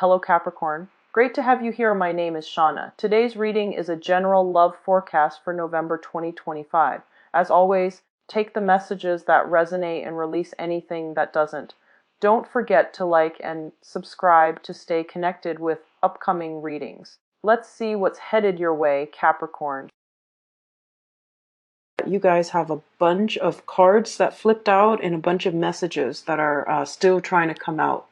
Hello Capricorn. Great to have you here. My name is Shauna. Today's reading is a general love forecast for November 2025. As always, take the messages that resonate and release anything that doesn't. Don't forget to like and subscribe to stay connected with upcoming readings. Let's see what's headed your way, Capricorn. You guys have a bunch of cards that flipped out and a bunch of messages that are still trying to come out.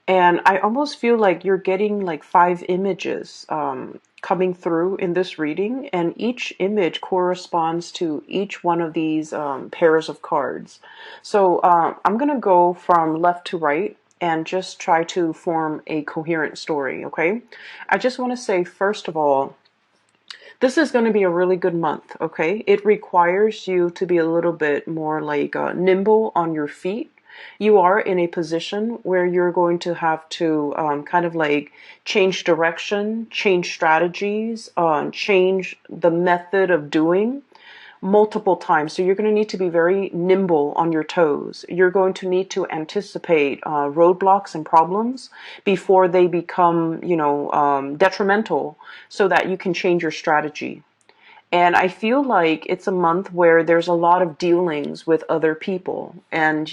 And I almost feel like you're getting like 5 images coming through in this reading, and each image corresponds to each one of these pairs of cards. So I'm going to go from left to right and just try to form a coherent story, okay? I just want to say, first of all, this is going to be a really good month, okay? It requires you to be a little bit more like nimble on your feet. You are in a position where you're going to have to kind of like change direction, change strategies, change the method of doing multiple times. So you're going to need to be very nimble on your toes. You're going to need to anticipate roadblocks and problems before they become, detrimental, so that you can change your strategy. And I feel like it's a month where there's a lot of dealings with other people and,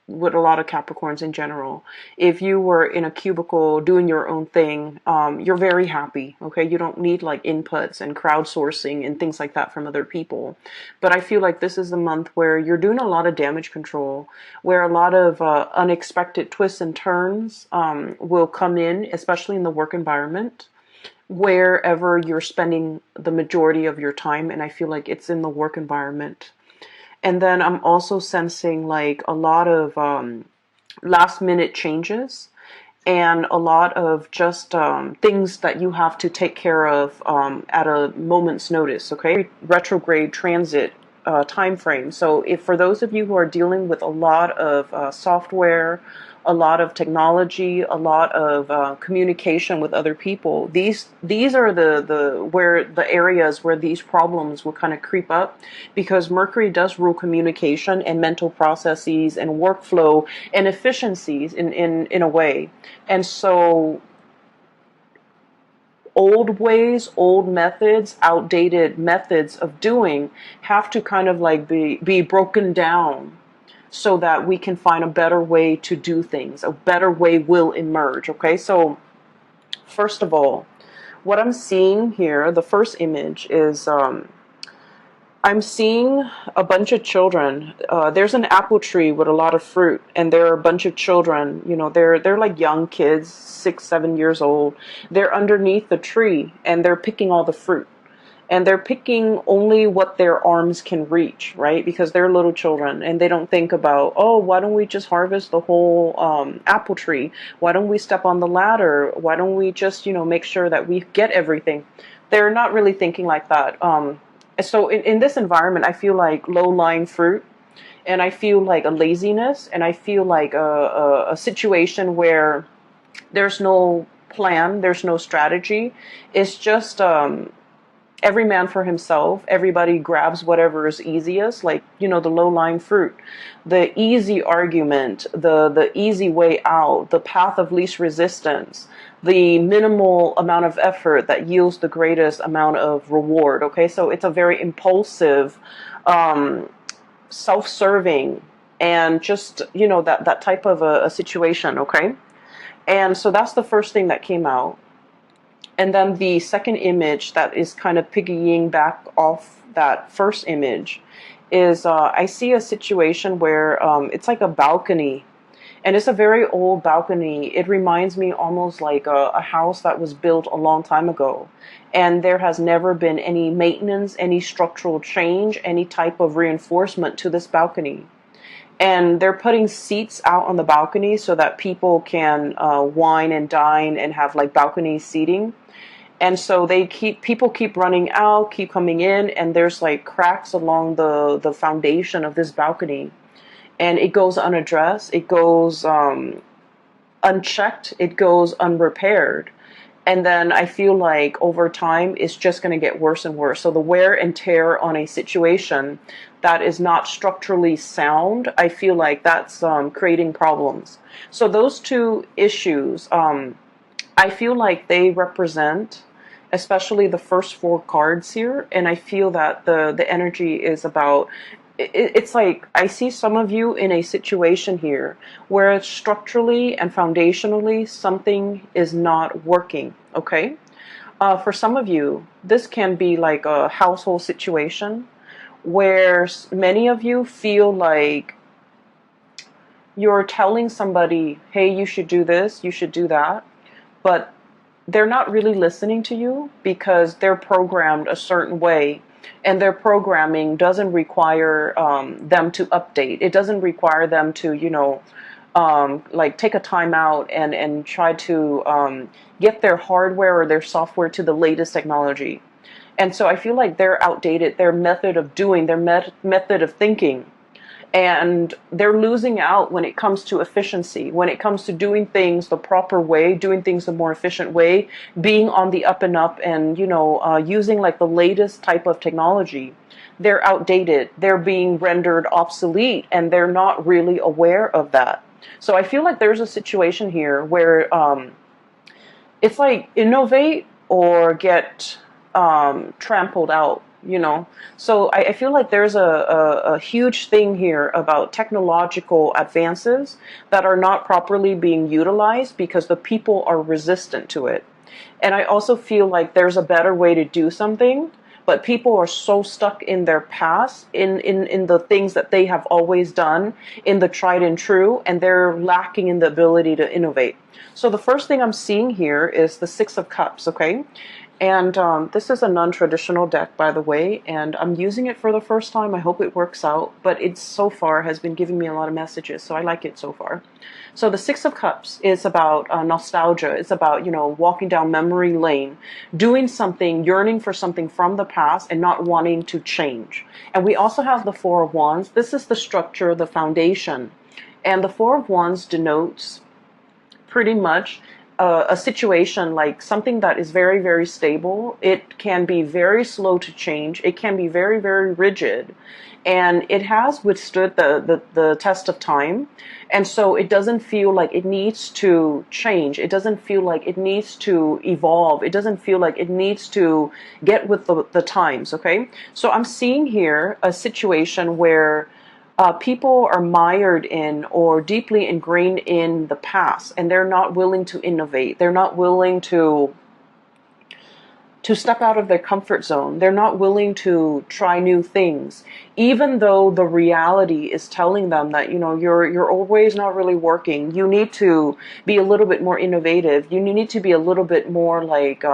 with a lot of Capricorns in general. If you were in a cubicle doing your own thing, you're very happy, okay? You don't need like inputs and crowdsourcing and things like that from other people. But I feel like this is a month where you're doing a lot of damage control, where a lot of unexpected twists and turns will come in, especially in the work environment, wherever you're spending the majority of your time. And I feel like it's in the work environment. And then I'm also sensing like a lot of last minute changes and a lot of just things that you have to take care of at a moment's notice, okay? Retrograde transit time frame. So if for those of you who are dealing with a lot of software, a lot of technology, a lot of communication with other people, these are the areas where these problems will kind of creep up, because Mercury does rule communication and mental processes and workflow and efficiencies in a way. And so old ways, old methods, outdated methods of doing have to kind of like be broken down, so that we can find a better way to do things. A better way will emerge, okay? So first of all, what I'm seeing here, the first image is I'm seeing a bunch of children. There's an apple tree with a lot of fruit, and there are a bunch of children. They're like young kids, 6, 7 years old. They're underneath the tree, and they're picking all the fruit. And they're picking only what their arms can reach, right? Because they're little children, and they don't think about, oh, why don't we just harvest the whole apple tree? Why don't we step on the ladder? Why don't we just, make sure that we get everything? They're not really thinking like that. So in this environment, I feel like low-lying fruit, and I feel like a laziness, and I feel like a situation where there's no plan, there's no strategy. It's just every man for himself. Everybody grabs whatever is easiest, like, the low-lying fruit, the easy argument, the easy way out, the path of least resistance, the minimal amount of effort that yields the greatest amount of reward, okay? So it's a very impulsive, self-serving, and just, that type of a situation, okay? And so that's the first thing that came out. And then the second image that is kind of piggying back off that first image is I see a situation where it's like a balcony. And it's a very old balcony. It reminds me almost like a house that was built a long time ago. And there has never been any maintenance, any structural change, any type of reinforcement to this balcony. And they're putting seats out on the balcony so that people can wine and dine and have like balcony seating. And so people keep running out, keep coming in, and there's like cracks along the foundation of this balcony. And it goes unaddressed, it goes unchecked, it goes unrepaired. And then I feel like over time, it's just going to get worse and worse. So the wear and tear on a situation that is not structurally sound, I feel like that's creating problems. So those two issues, I feel like they represent, especially the first four cards here, and I feel that the energy is about. It's like I see some of you in a situation here where structurally and foundationally something is not working. Okay, for some of you, this can be like a household situation where many of you feel like you're telling somebody, "Hey, you should do this, you should do that," but they're not really listening to you because they're programmed a certain way, and their programming doesn't require them to update. It doesn't require them to, like take a time out and try to get their hardware or their software to the latest technology. And so I feel like they're outdated, their method of doing, their method of thinking, and they're losing out when it comes to efficiency, when it comes to doing things the proper way, doing things the more efficient way, being on the up and up, and using like the latest type of technology. They're outdated, they're being rendered obsolete, and they're not really aware of that. So I feel like there's a situation here where it's like innovate or get trampled out, So I feel like there's a huge thing here about technological advances that are not properly being utilized because the people are resistant to it. And I also feel like there's a better way to do something, but people are so stuck in their past, in the things that they have always done, in the tried and true, and they're lacking in the ability to innovate. So the first thing I'm seeing here is the Six of Cups, okay? And this is a non-traditional deck, by the way, and I'm using it for the first time. I hope it works out, but it so far has been giving me a lot of messages, so I like it so far. So the Six of Cups is about nostalgia. It's about, walking down memory lane, doing something, yearning for something from the past and not wanting to change. And we also have the Four of Wands. This is the structure, the foundation. And the Four of Wands denotes pretty much a situation like something that is very, very stable. It can be very slow to change. It can be very, very rigid. And it has withstood the test of time. And so it doesn't feel like it needs to change. It doesn't feel like it needs to evolve. It doesn't feel like it needs to get with the times, okay? So I'm seeing here a situation where people are mired in or deeply ingrained in the past, and they're not willing to innovate. They're not willing to step out of their comfort zone. They're not willing to try new things, even though the reality is telling them that, you're always not really working. You need to be a little bit more innovative. You need to be a little bit more like,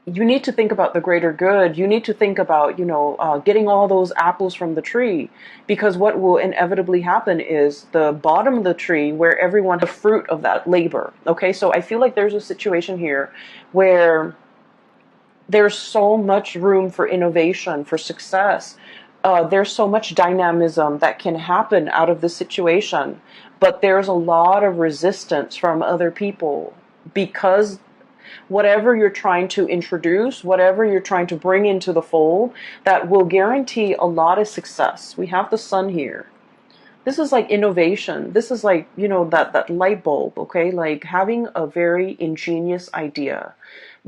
you need to think about the greater good. You need to think about, getting all those apples from the tree, because what will inevitably happen is the bottom of the tree where everyone has the fruit of that labor. Okay, so I feel like there's a situation here where there's so much room for innovation, for success. There's so much dynamism that can happen out of this situation, but there's a lot of resistance from other people because whatever you're trying to introduce, whatever you're trying to bring into the fold, that will guarantee a lot of success. We have the sun here. This is like innovation. This is like, that light bulb, okay? Like having a very ingenious idea,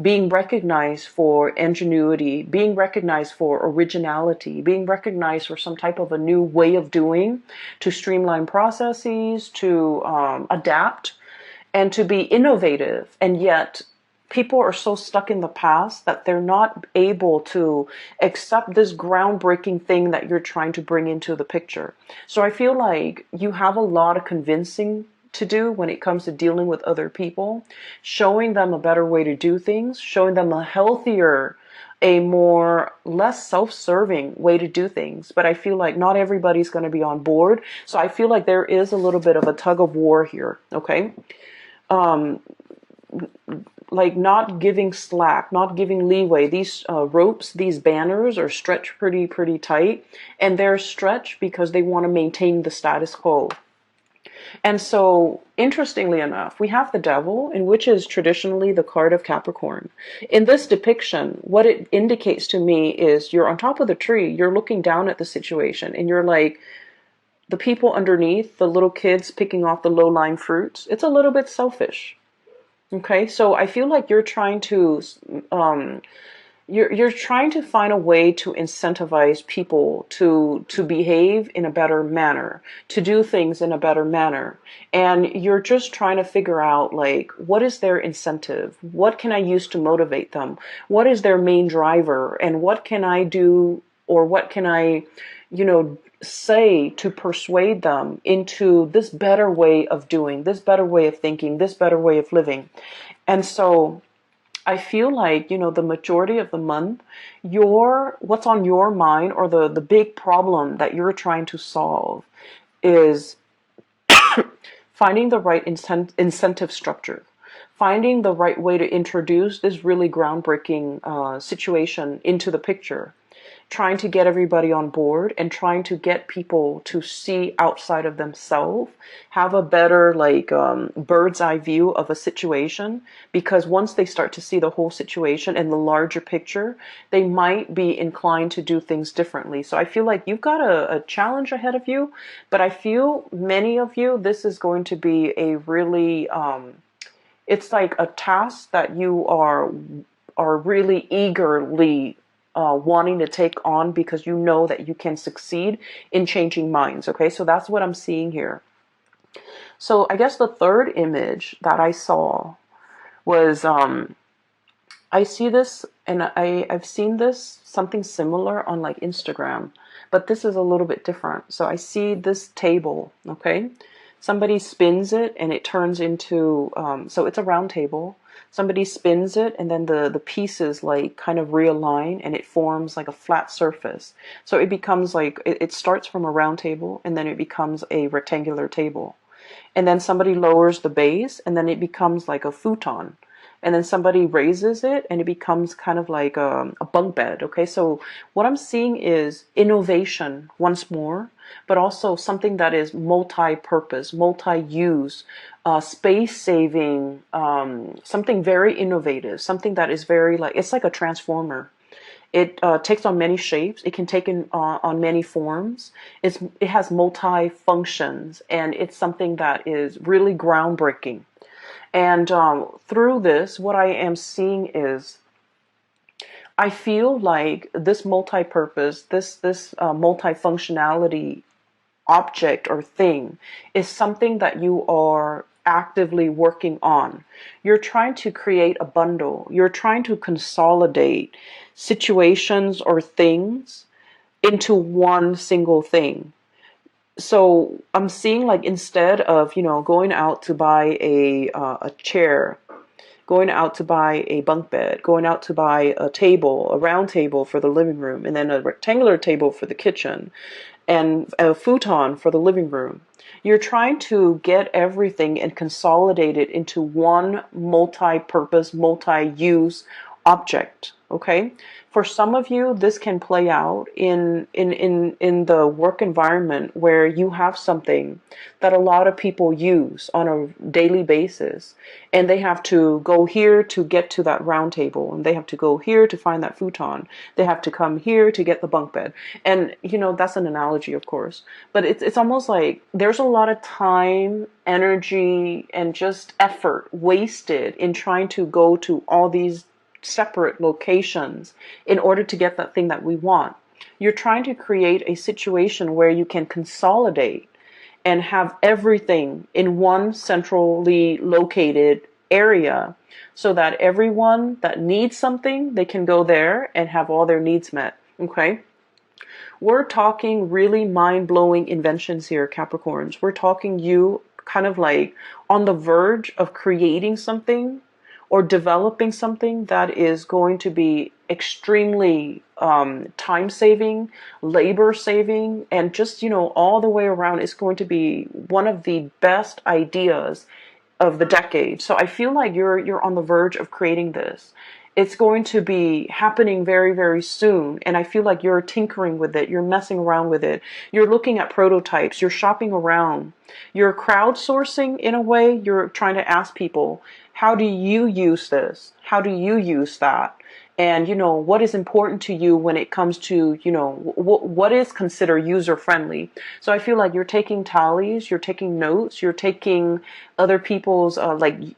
being recognized for ingenuity, being recognized for originality, being recognized for some type of a new way of doing, to streamline processes, to adapt, and to be innovative. And yet people are so stuck in the past that they're not able to accept this groundbreaking thing that you're trying to bring into the picture. So I feel like you have a lot of convincing to do when it comes to dealing with other people, showing them a better way to do things, showing them a healthier, a more less self-serving way to do things. But I feel like not everybody's going to be on board. So I feel like there is a little bit of a tug of war here. Okay. Like not giving slack, not giving leeway. These ropes, these banners are stretched pretty tight, and they're stretched because they want to maintain the status quo. And so, interestingly enough, we have the devil, in which is traditionally the card of Capricorn. In this depiction, what it indicates to me is you're on top of the tree, you're looking down at the situation, and you're like, the people underneath, the little kids picking off the low-lying fruits, it's a little bit selfish. Okay, so I feel like you're trying to um, you're trying to find a way to incentivize people to behave in a better manner, to do things in a better manner. And you're just trying to figure out, like, what is their incentive? What can I use to motivate them? What is their main driver? And what can I do, or what can I, say to persuade them into this better way of doing, this better way of thinking, this better way of living? And so I feel like, the majority of the month, what's on your mind, or the big problem that you're trying to solve, is finding the right incentive structure, finding the right way to introduce this really groundbreaking situation into the picture, trying to get everybody on board and trying to get people to see outside of themselves, have a better, like, bird's eye view of a situation. Because once they start to see the whole situation and the larger picture, they might be inclined to do things differently. So I feel like you've got a challenge ahead of you, but I feel many of you, this is going to be a really, it's like a task that you are really eagerly wanting to take on, because you know that you can succeed in changing minds. Okay, so that's what I'm seeing here. So I guess the third image that I saw was, I see this, and I've seen this something similar on, like, Instagram, but this is a little bit different. So I see this table. Okay, somebody spins it and it turns into, so it's a round table. Somebody spins it, and then the pieces, like, kind of realign, and it forms like a flat surface. So it becomes like, it starts from a round table, and then it becomes a rectangular table. And then somebody lowers the base, and then it becomes like a futon. And then somebody raises it, and it becomes kind of like a bunk bed. Okay, so what I'm seeing is innovation once more, but also something that is multi-purpose, multi-use, space-saving, something very innovative, something that is very, like, it's like a transformer. It takes on many shapes. It can take on many forms. It has multi functions, and it's something that is really groundbreaking. And through this, what I am seeing is, I feel like this multi-purpose, this multi-functionality object or thing is something that you are actively working on. You're trying to create a bundle. You're trying to consolidate situations or things into one single thing. So I'm seeing, like, instead of, going out to buy a chair, going out to buy a bunk bed, going out to buy a table, a round table for the living room, and then a rectangular table for the kitchen, and a futon for the living room. You're trying to get everything and consolidate it into one multi-purpose, multi-use object. Okay, for some of you, this can play out in the work environment, where you have something that a lot of people use on a daily basis, and they have to go here to get to that round table, and they have to go here to find that futon, they have to come here to get the bunk bed. And that's an analogy, of course, but it's almost like there's a lot of time, energy, and just effort wasted in trying to go to all these separate locations in order to get that thing that we want. You're trying to create a situation where you can consolidate and have everything in one centrally located area, so that everyone that needs something, they can go there and have all their needs met. Okay, we're talking really mind-blowing inventions here, Capricorns. We're talking you kind of like on the verge of creating something or developing something that is going to be extremely time-saving, labor-saving, and just, all the way around, it's going to be one of the best ideas of the decade. So I feel like you're on the verge of creating this. it's going to be happening very, very soon. And I feel like you're tinkering with it. You're messing around with it. You're looking at prototypes. You're shopping around. You're crowdsourcing in a way. You're trying to ask people, how do you use this? How do you use that? And, what is important to you when it comes to, what is considered user friendly. So I feel like you're taking tallies, you're taking notes, you're taking other people's,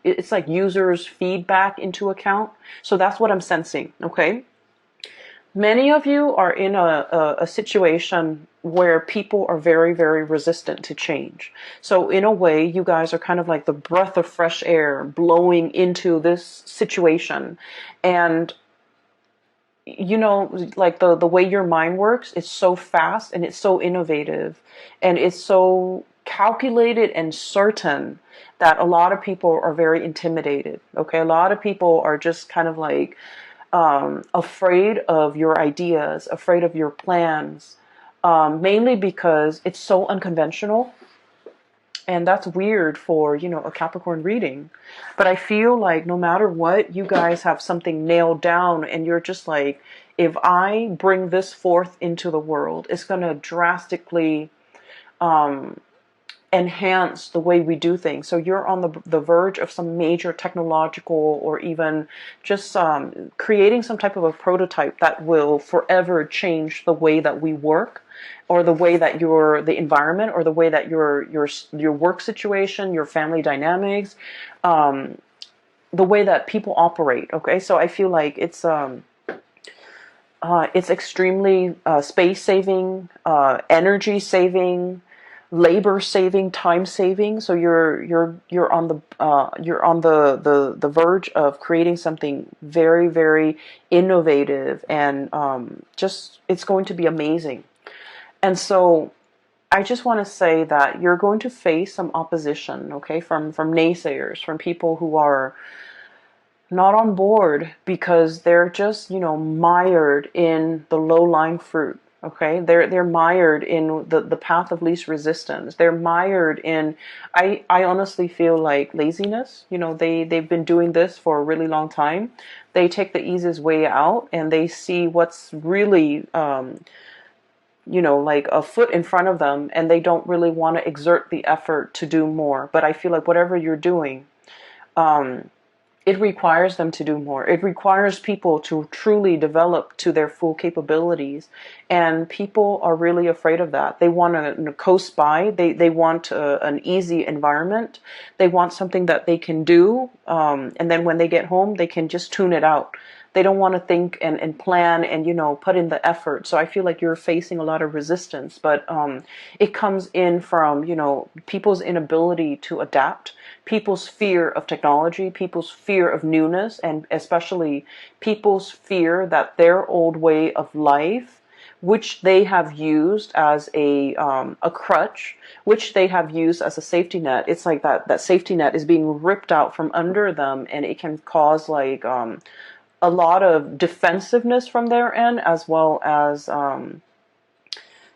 it's like users' feedback into account. So that's what I'm sensing. Okay. Many of you are in a situation where people are very, very resistant to change. So in a way, you guys are kind of like the breath of fresh air blowing into this situation. And like the way your mind works, it's so fast and it's so innovative and it's so calculated and certain that a lot of people are very intimidated. Okay, a lot of people are just kind of like afraid of your ideas, afraid of your plans, mainly because it's so unconventional. And that's weird for, a Capricorn reading. But I feel like no matter what, you guys have something nailed down and you're just like, if I bring this forth into the world, it's going to drastically enhance the way we do things. So you're on the verge of some major technological or even just creating some type of a prototype that will forever change the way that we work, or the way that the environment, or the way that your work situation, your family dynamics, the way that people operate. Okay, so I feel like it's extremely space saving, energy saving, labor saving, time saving. So you're on the verge of creating something very, very innovative, and just it's going to be amazing. And so I just want to say that you're going to face some opposition, okay, from naysayers, from people who are not on board because they're just, mired in the low-lying fruit. Okay, they're mired in the path of least resistance. They're mired in, I honestly feel like laziness. They've been doing this for a really long time. They take the easiest way out and they see what's really like a foot in front of them, and they don't really want to exert the effort to do more. But I feel like whatever you're doing, it requires them to do more. It requires people to truly develop to their full capabilities. And people are really afraid of that. They want to coast by. They want an easy environment. They want something that they can do. And then when they get home, they can just tune it out. They don't want to think and plan and, put in the effort. So I feel like you're facing a lot of resistance. But it comes in from, people's inability to adapt, people's fear of technology, people's fear of newness, and especially people's fear that their old way of life, which they have used as a crutch, which they have used as a safety net. It's like that safety net is being ripped out from under them, and it can cause like a lot of defensiveness from their end, as well as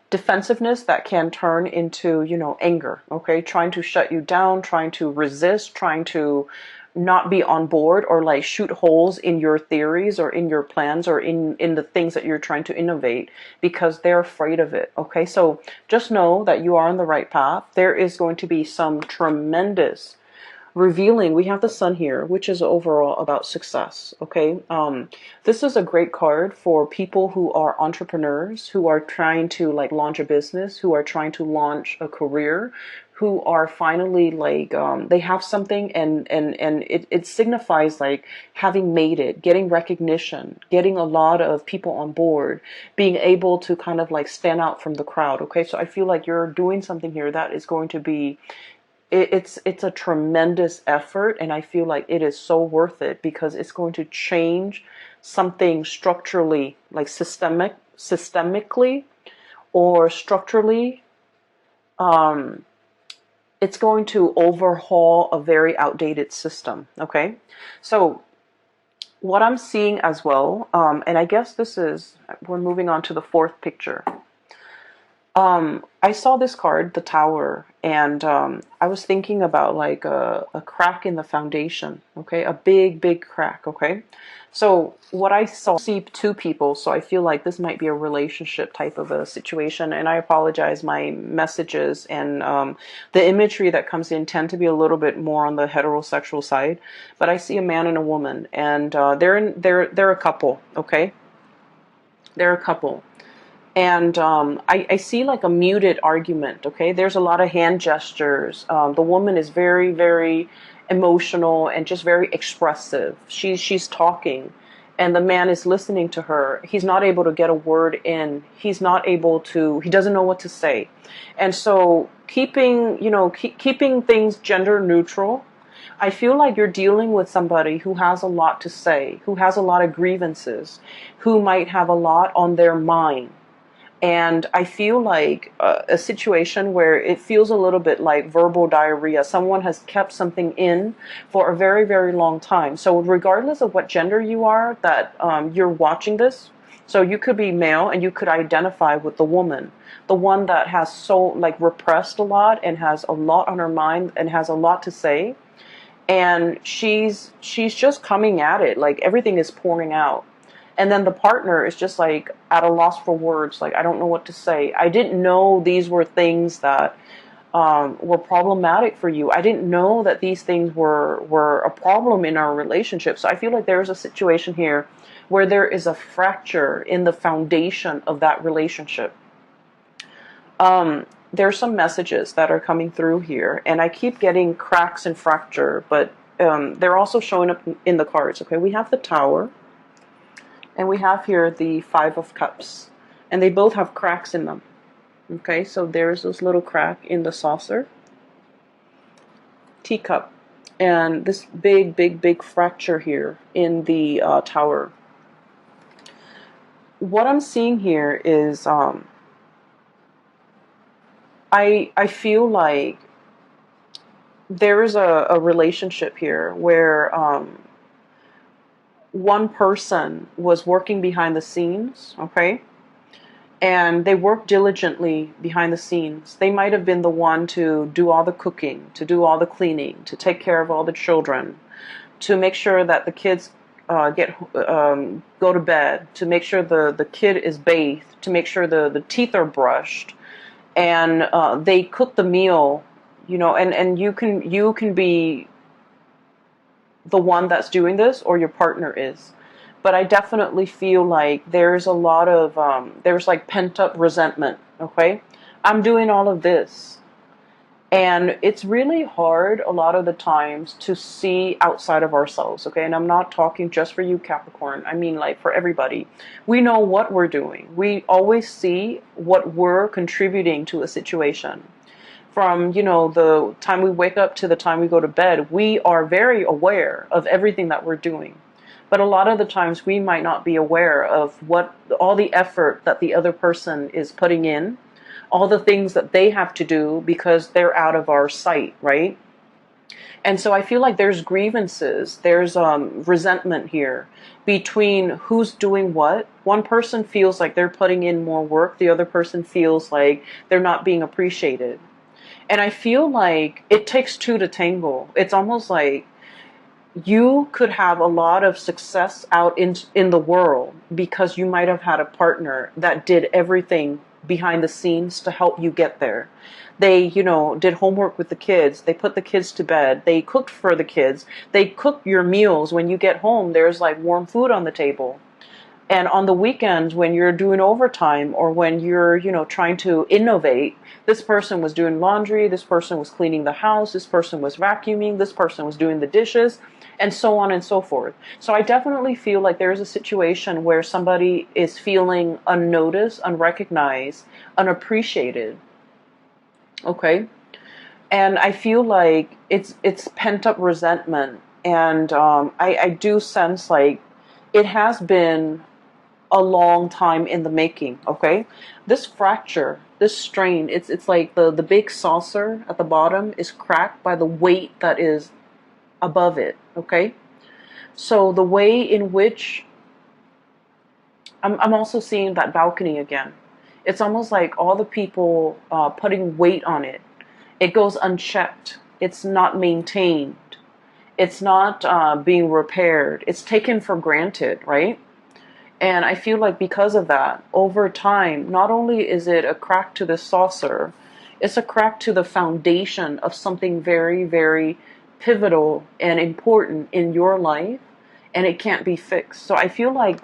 defensiveness that can turn into, anger. Okay, trying to shut you down, trying to resist, trying to not be on board, or like shoot holes in your theories or in your plans or in the things that you're trying to innovate, because they're afraid of it. Okay, so just know that you are on the right path. There is going to be some tremendous revealing. We have the sun here, which is overall about success. Okay, this is a great card for people who are entrepreneurs, who are trying to like launch a business, who are trying to launch a career, who are finally like they have something, and it signifies like having made it, getting recognition, getting a lot of people on board, being able to kind of like stand out from the crowd. Okay, so I feel like you're doing something here that is going to be, it's a tremendous effort, and I feel like it is so worth it, because it's going to change something structurally, like systemically or structurally. It's going to overhaul a very outdated system. Okay, so what I'm seeing as well, and I guess we're moving on to the fourth picture. I saw this card, the Tower, and I was thinking about like a crack in the foundation, okay, a big, big crack, okay. So what I saw, see two people, so I feel like this might be a relationship type of a situation, and I apologize, my messages and the imagery that comes in tend to be a little bit more on the heterosexual side, but I see a man and a woman, and they're a couple, okay, they're a couple. And I see like a muted argument, okay? There's a lot of hand gestures. The woman is very, very emotional and just very expressive. She's talking, and the man is listening to her. He's not able to get a word in. He's not able to, he doesn't know what to say. And so keeping things gender neutral, I feel like you're dealing with somebody who has a lot to say, who has a lot of grievances, who might have a lot on their mind. And I feel like a situation where it feels a little bit like verbal diarrhea. Someone has kept something in for a very, very long time. So regardless of what gender you are that you're watching this, so you could be male and you could identify with the woman, the one that has so like repressed a lot and has a lot on her mind and has a lot to say. And she's just coming at it, like everything is pouring out. And then the partner is just like at a loss for words, like I don't know what to say. I didn't know these were things that were problematic for you. I didn't know that these things were a problem in our relationship. So I feel like there's a situation here where there is a fracture in the foundation of that relationship. There's some messages that are coming through here, and I keep getting cracks and fracture, but they're also showing up in the cards. Okay, we have the Tower. And we have here the Five of Cups. And they both have cracks in them. Okay, so there's this little crack in the saucer. Teacup. And this big, big, big fracture here in the Tower. What I'm seeing here is I feel like there is a relationship here where one person was working behind the scenes, okay? And they worked diligently behind the scenes. They might have been the one to do all the cooking, to do all the cleaning, to take care of all the children, to make sure that the kids go to bed, to make sure the kid is bathed, to make sure the teeth are brushed, and they cook the meal, and you can be the one that's doing this, or your partner is. But I definitely feel like there's a lot of there's like pent up resentment. Okay, I'm doing all of this, and it's really hard a lot of the times to see outside of ourselves. Okay, and I'm not talking just for you, Capricorn. I mean, like, for everybody. We know what we're doing. We always see what we're contributing to a situation. From the time we wake up to the time we go to bed, we are very aware of everything that we're doing. But a lot of the times we might not be aware of what all the effort that the other person is putting in, all the things that they have to do because they're out of our sight, right? And so I feel like there's grievances, there's resentment here between who's doing what. One person feels like they're putting in more work, the other person feels like they're not being appreciated. And I feel like it takes two to tango. It's almost like you could have a lot of success out in the world because you might have had a partner that did everything behind the scenes to help you get there. They, did homework with the kids. They put the kids to bed. They cooked for the kids. They cook your meals. When you get home, there's like warm food on the table. And on the weekends, when you're doing overtime or when you're, trying to innovate, this person was doing laundry, this person was cleaning the house, this person was vacuuming, this person was doing the dishes, and so on and so forth. So I definitely feel like there's a situation where somebody is feeling unnoticed, unrecognized, unappreciated. Okay? And I feel like it's pent up resentment. And I do sense like it has been a long time in the making. Okay, this fracture, this strain, it's like the big saucer at the bottom is cracked by the weight that is above it. Okay, so the way in which I'm also seeing that balcony again. It's almost like all the people putting weight on it, It goes unchecked. It's not maintained. It's not being repaired. It's taken for granted, right? And I feel like because of that, over time, not only is it a crack to the saucer, it's a crack to the foundation of something very, very pivotal and important in your life, and it can't be fixed. So I feel like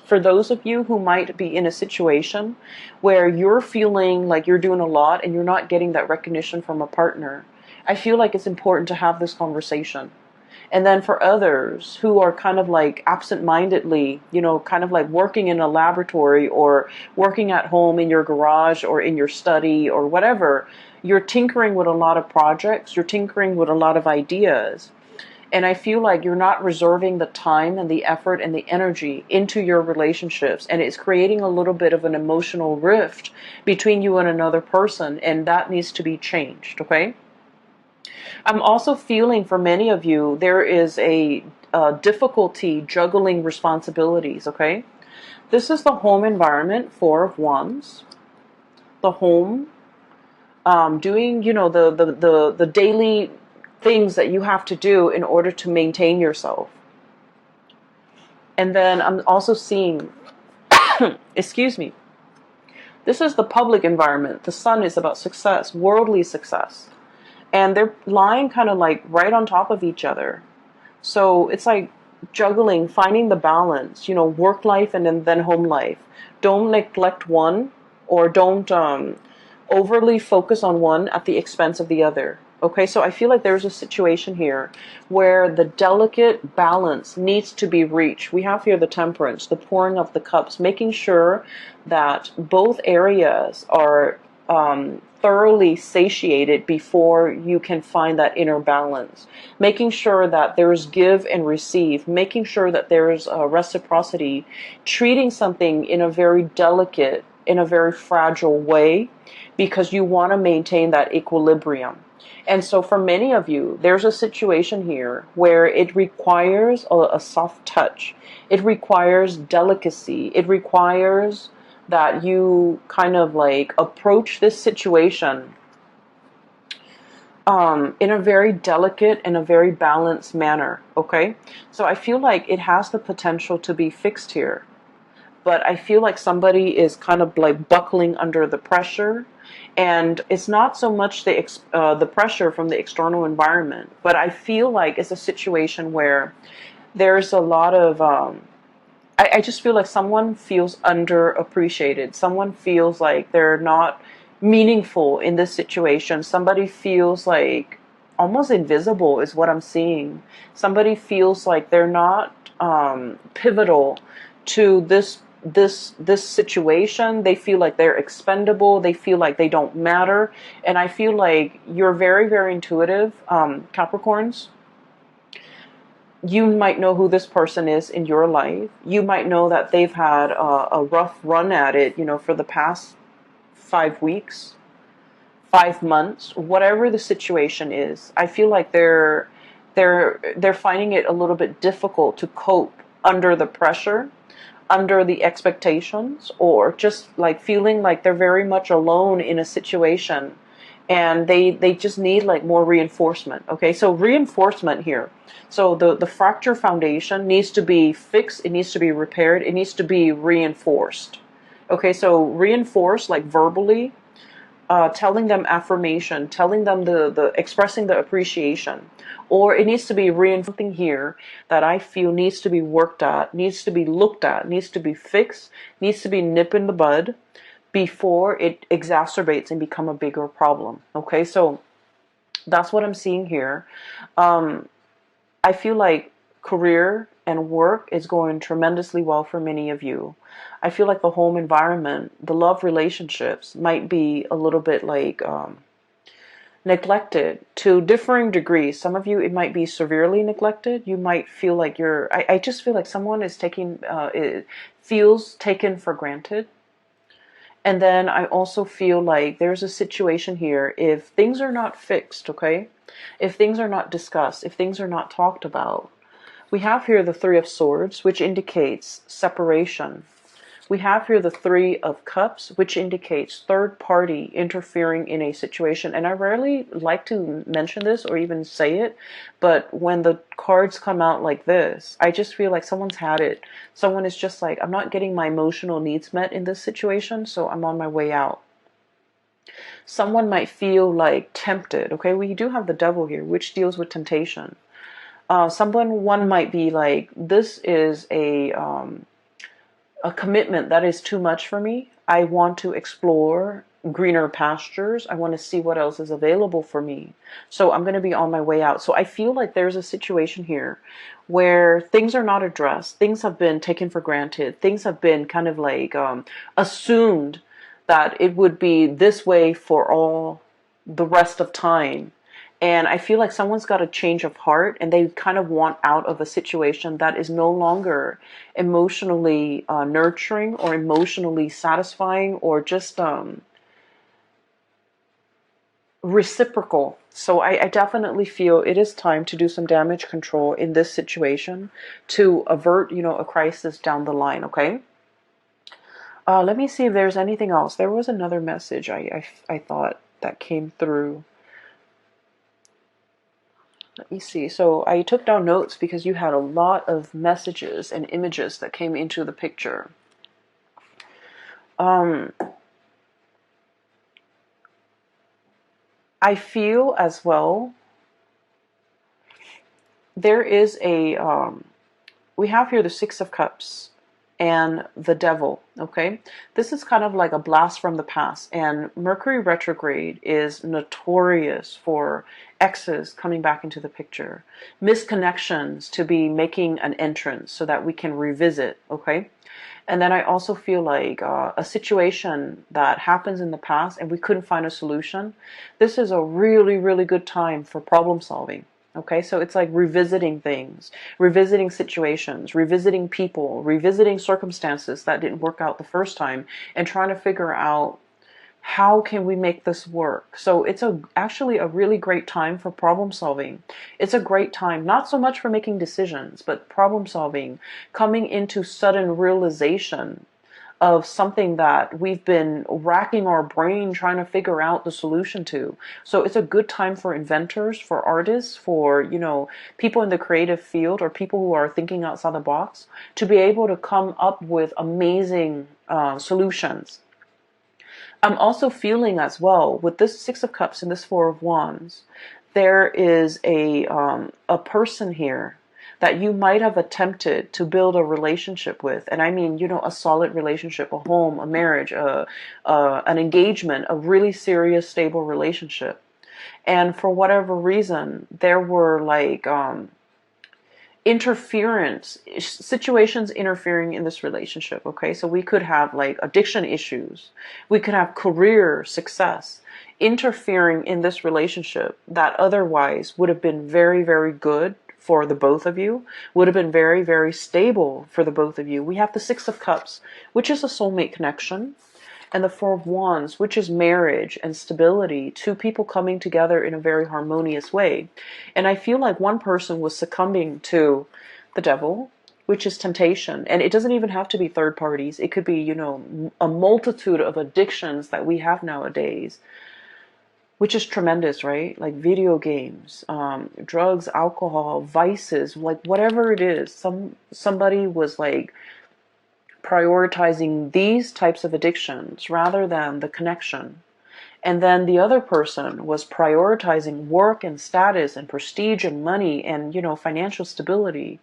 for those of you who might be in a situation where you're feeling like you're doing a lot and you're not getting that recognition from a partner, I feel like it's important to have this conversation. And then for others who are kind of like absent-mindedly, kind of like working in a laboratory or working at home in your garage or in your study or whatever, you're tinkering with a lot of projects, you're tinkering with a lot of ideas. And I feel like you're not reserving the time and the effort and the energy into your relationships. And it's creating a little bit of an emotional rift between you and another person. And that needs to be changed, okay? I'm also feeling for many of you, there is a difficulty juggling responsibilities, okay? This is the home environment, Four of Wands. The home, doing, the daily things that you have to do in order to maintain yourself. And then I'm also seeing, excuse me, this is the public environment. The sun is about success, worldly success. And they're lying kind of like right on top of each other. So it's like juggling, finding the balance, work life and then home life. Don't neglect one, or don't overly focus on one at the expense of the other. Okay, so I feel like there's a situation here where the delicate balance needs to be reached. We have here the temperance, the pouring of the cups, making sure that both areas are thoroughly satiated before you can find that inner balance. Making sure that there's give and receive, making sure that there's reciprocity, treating something in a very delicate, in a very fragile way, because you want to maintain that equilibrium. And so for many of you, there's a situation here where it requires a soft touch. It requires delicacy. It requires that you kind of like approach this situation in a very delicate and a very balanced manner, okay? So I feel like it has the potential to be fixed here. But I feel like somebody is kind of like buckling under the pressure. And it's not so much the pressure from the external environment, but I feel like it's a situation where there's a lot of, I just feel like someone feels underappreciated. Someone feels like they're not meaningful in this situation. Somebody feels like almost invisible is what I'm seeing. Somebody feels like they're not pivotal to this situation. They feel like they're expendable. They feel like they don't matter. And I feel like you're very, very intuitive, Capricorns. You might know who this person is in your life. You might know that they've had a rough run at it, for the past 5 weeks, 5 months, whatever the situation is. I feel like they're finding it a little bit difficult to cope under the pressure, under the expectations, or just like feeling like they're very much alone in a situation, and they just need like more reinforcement. Okay, so reinforcement here. So the fracture foundation needs to be fixed, it needs to be repaired, it needs to be reinforced. Okay, so reinforced like verbally, telling them affirmation, telling them the expressing the appreciation. Or it needs to be something here that I feel needs to be worked at, needs to be looked at, needs to be fixed, needs to be nipped in the bud before it exacerbates and become a bigger problem. Okay, so that's what I'm seeing here. I feel like career and work is going tremendously well for many of you. I feel like the home environment, the love relationships might be a little bit like neglected to differing degrees. Some of you, it might be severely neglected. You might feel like I just feel like someone is feels taken for granted. And then I also feel like there's a situation here, if things are not fixed, okay? If things are not discussed, if things are not talked about. We have here the Three of Swords, which indicates separation. We have here the Three of Cups, which indicates third party interfering in a situation. And I rarely like to mention this or even say it, but when the cards come out like this, I just feel like someone's had it. Someone is just like, I'm not getting my emotional needs met in this situation, so I'm on my way out. Someone might feel like tempted. Okay, we do have the Devil here, which deals with temptation. One might be like, this is a commitment that is too much for me. I want to explore greener pastures. I want to see what else is available for me. So I'm going to be on my way out. So I feel like there's a situation here where things are not addressed. Things have been taken for granted. Things have been kind of like assumed that it would be this way for all the rest of time. And I feel like someone's got a change of heart and they kind of want out of a situation that is no longer emotionally nurturing or emotionally satisfying or just reciprocal. So I definitely feel it is time to do some damage control in this situation to avert, a crisis down the line, okay? Let me see if there's anything else. There was another message I thought that came through. Let me see. So I took down notes because you had a lot of messages and images that came into the picture. I feel as well there is we have here the Six of Cups and the Devil, okay? This is kind of like a blast from the past, and Mercury retrograde is notorious for exes coming back into the picture, misconnections to be making an entrance so that we can revisit, okay? And then I also feel like a situation that happens in the past and we couldn't find a solution. This is a really, really good time for problem solving. Okay, so it's like revisiting things, revisiting situations, revisiting people, revisiting circumstances that didn't work out the first time and trying to figure out how can we make this work. So it's actually a really great time for problem solving. It's a great time, not so much for making decisions, but problem solving, coming into sudden realization of something that we've been racking our brain trying to figure out the solution to. So it's a good time for inventors, for artists, for, people in the creative field or people who are thinking outside the box to be able to come up with amazing solutions. I'm also feeling as well with this Six of Cups and this Four of Wands, there is a person here that you might have attempted to build a relationship with. And I mean, a solid relationship, a home, a marriage, an engagement, a really serious, stable relationship. And for whatever reason, there were like situations interfering in this relationship. Okay, so we could have like addiction issues, we could have career success interfering in this relationship that otherwise would have been very, very good for the both of you, would have been very, very stable for the both of you. We have the Six of Cups, which is a soulmate connection, and the Four of Wands, which is marriage and stability, two people coming together in a very harmonious way. And I feel like one person was succumbing to the Devil, which is temptation. And it doesn't even have to be third parties. It could be, a multitude of addictions that we have nowadays, which is tremendous, right? Like video games, drugs, alcohol, vices, like whatever it is. Somebody was like prioritizing these types of addictions rather than the connection. And then the other person was prioritizing work and status and prestige and money and, financial stability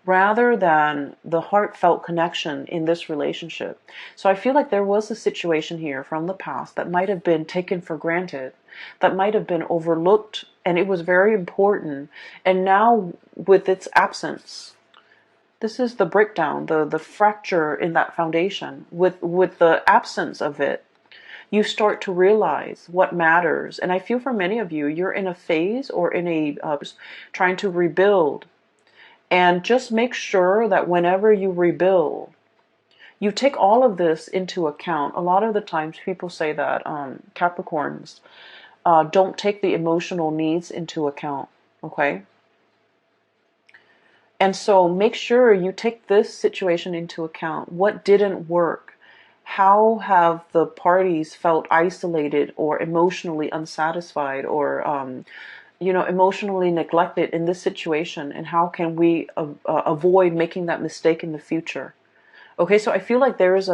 rather than the heartfelt connection in this relationship. So I feel like there was a situation here from the past that might have been taken for granted, that might have been overlooked, and it was very important. And now with its absence, this is the breakdown, the fracture in that foundation. With the absence of it, you start to realize what matters. And I feel for many of you, you're in a phase or in a trying to rebuild. And just make sure that whenever you rebuild, you take all of this into account. A lot of the times people say that Capricorns don't take the emotional needs into account, okay? And so make sure you take this situation into account. What didn't work? How have the parties felt isolated or emotionally unsatisfied or emotionally neglected in this situation, and how can we avoid making that mistake in the future? Okay, so I feel like there is